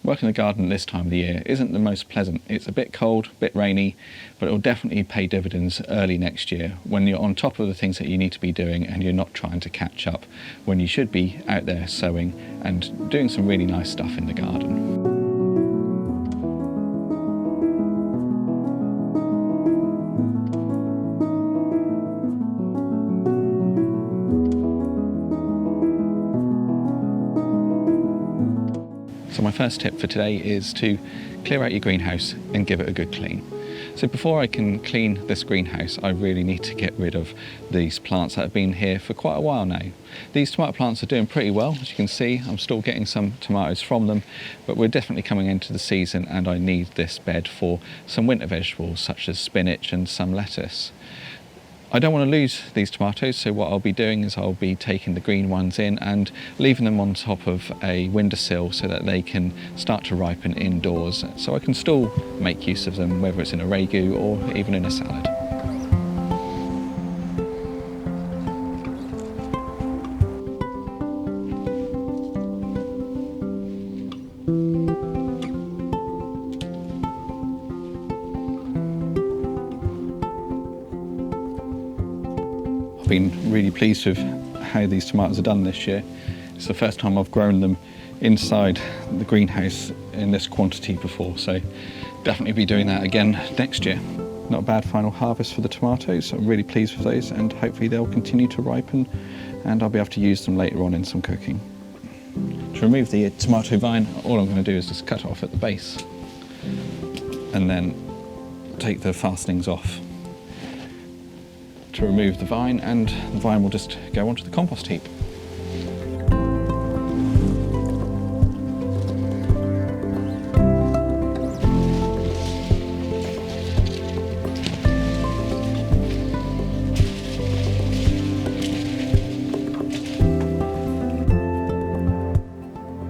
Working the garden this time of the year isn't the most pleasant. It's a bit cold, a bit rainy, but it will definitely pay dividends early next year when you're on top of the things that you need to be doing and you're not trying to catch up, when you should be out there sowing and doing some really nice stuff in the garden. So my first tip for today is to clear out your greenhouse and give it a good clean. So before I can clean this greenhouse, I really need to get rid of these plants that have been here for quite a while now. These tomato plants are doing pretty well. As you can see, I'm still getting some tomatoes from them, but we're definitely coming into the season and I need this bed for some winter vegetables such as spinach and some lettuce. I don't want to lose these tomatoes, so what I'll be doing is I'll be taking the green ones in and leaving them on top of a windowsill so that they can start to ripen indoors, so I can still make use of them, whether it's in a ragu or even in a salad. I've been really pleased with how these tomatoes are done this year. It's the first time I've grown them inside the greenhouse in this quantity before, so definitely be doing that again next year. Not a bad final harvest for the tomatoes. I'm really pleased with those and hopefully they'll continue to ripen and I'll be able to use them later on in some cooking. To remove the tomato vine, all I'm going to do is just cut it off at the base and then take the fastenings off to remove the vine, and the vine will just go onto the compost heap.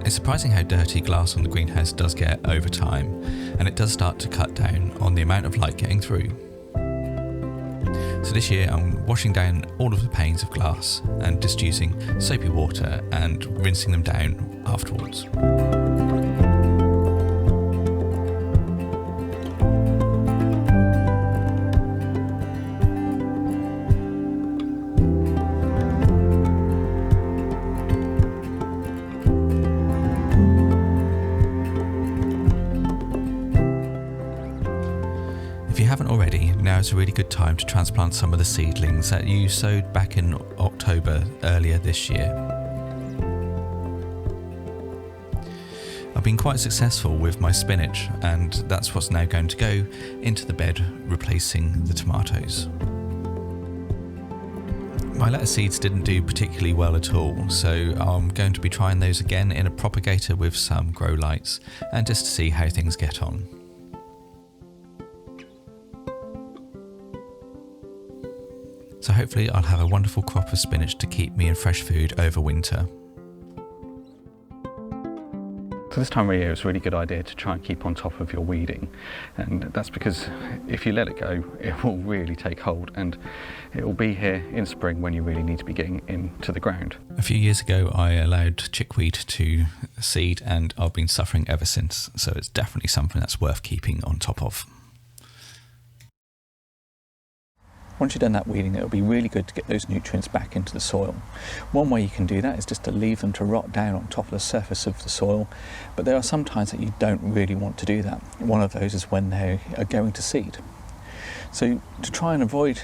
It's surprising how dirty glass on the greenhouse does get over time, and it does start to cut down on the amount of light getting through. So this year I'm washing down all of the panes of glass and just using soapy water and rinsing them down afterwards. If you haven't already, now is a really good time to transplant some of the seedlings that you sowed back in October earlier this year. I've been quite successful with my spinach, and that's what's now going to go into the bed, replacing the tomatoes. My lettuce seeds didn't do particularly well at all, so I'm going to be trying those again in a propagator with some grow lights and just to see how things get on. So hopefully I'll have a wonderful crop of spinach to keep me in fresh food over winter. So this time of year it's a really good idea to try and keep on top of your weeding, and that's because if you let it go it will really take hold and it will be here in spring when you really need to be getting into the ground. A few years ago I allowed chickweed to seed and I've been suffering ever since, so it's definitely something that's worth keeping on top of. Once you've done that weeding, it'll be really good to get those nutrients back into the soil. One way you can do that is just to leave them to rot down on top of the surface of the soil, but there are some times that you don't really want to do that. One of those is when they are going to seed. So to try and avoid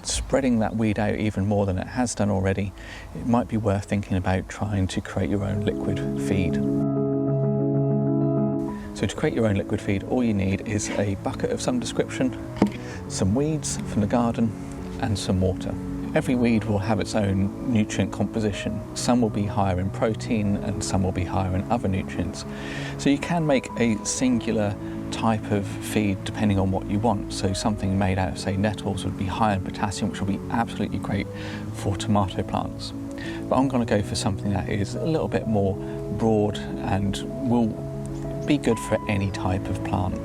spreading that weed out even more than it has done already, it might be worth thinking about trying to create your own liquid feed. So to create your own liquid feed, all you need is a bucket of some description, some weeds from the garden, and some water. Every weed will have its own nutrient composition. Some will be higher in protein and some will be higher in other nutrients. So you can make a singular type of feed depending on what you want. So something made out of, say, nettles would be high in potassium, which will be absolutely great for tomato plants. But I'm going to go for something that is a little bit more broad and will be good for any type of plant.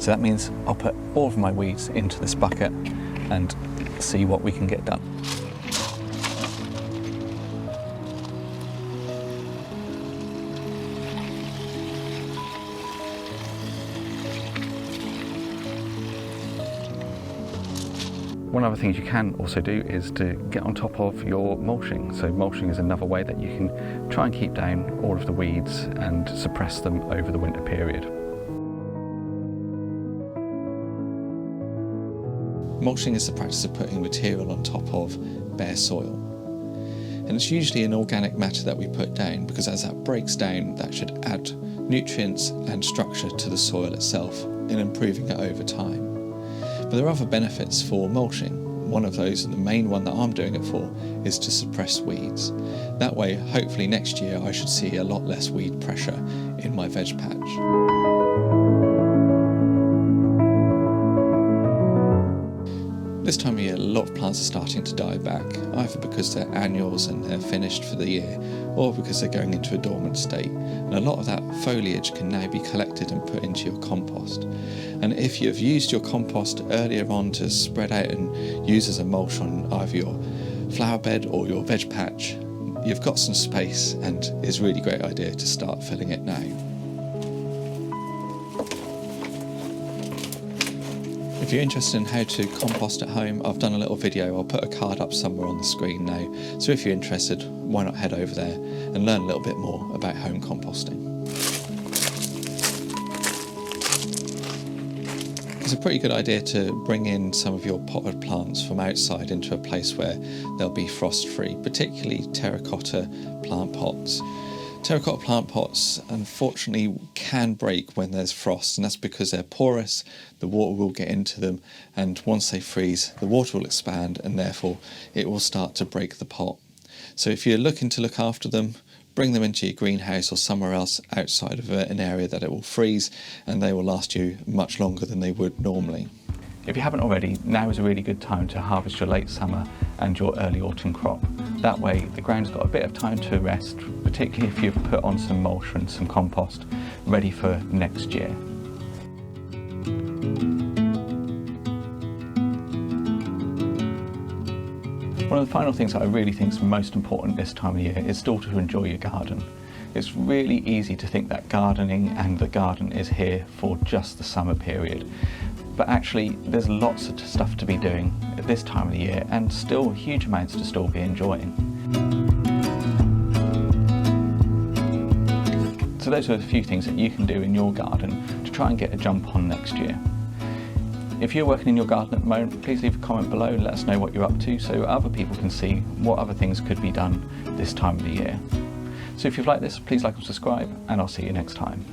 So that means I'll put all of my weeds into this bucket and see what we can get done. One of the things you can also do is to get on top of your mulching. So mulching is another way that you can try and keep down all of the weeds and suppress them over the winter period. Mulching is the practice of putting material on top of bare soil. And it's usually an organic matter that we put down, because as that breaks down, that should add nutrients and structure to the soil itself in improving it over time. But there are other benefits for mulching. One of those, and the main one that I'm doing it for, is to suppress weeds. That way, hopefully next year I should see a lot less weed pressure in my veg patch. This time of year, a lot of plants are starting to die back, either because they're annuals and they're finished for the year, or because they're going into a dormant state. And a lot of that foliage can now be collected and put into your compost. And if you've used your compost earlier on to spread out and use as a mulch on either your flower bed or your veg patch, you've got some space, and it's a really great idea to start filling it now. If you're interested in how to compost at home, I've done a little video. I'll put a card up somewhere on the screen now. So if you're interested, why not head over there and learn a little bit more about home composting. It's a pretty good idea to bring in some of your potted plants from outside into a place where they'll be frost-free, particularly terracotta plant pots. Terracotta plant pots unfortunately can break when there's frost, and that's because they're porous, the water will get into them, and once they freeze the water will expand and therefore it will start to break the pot. So if you're looking to look after them, bring them into your greenhouse or somewhere else outside of an area that it will freeze, and they will last you much longer than they would normally. If you haven't already, now is a really good time to harvest your late summer and your early autumn crop. That way the ground's got a bit of time to rest, particularly if you've put on some mulch and some compost ready for next year. One of the final things that I really think is most important this time of year is still to enjoy your garden. It's really easy to think that gardening and the garden is here for just the summer period. But actually, there's lots of stuff to be doing at this time of the year, and still huge amounts to still be enjoying. So those are a few things that you can do in your garden to try and get a jump on next year. If you're working in your garden at the moment, please leave a comment below and let us know what you're up to so other people can see what other things could be done this time of the year. So if you've liked this, please like and subscribe, and I'll see you next time.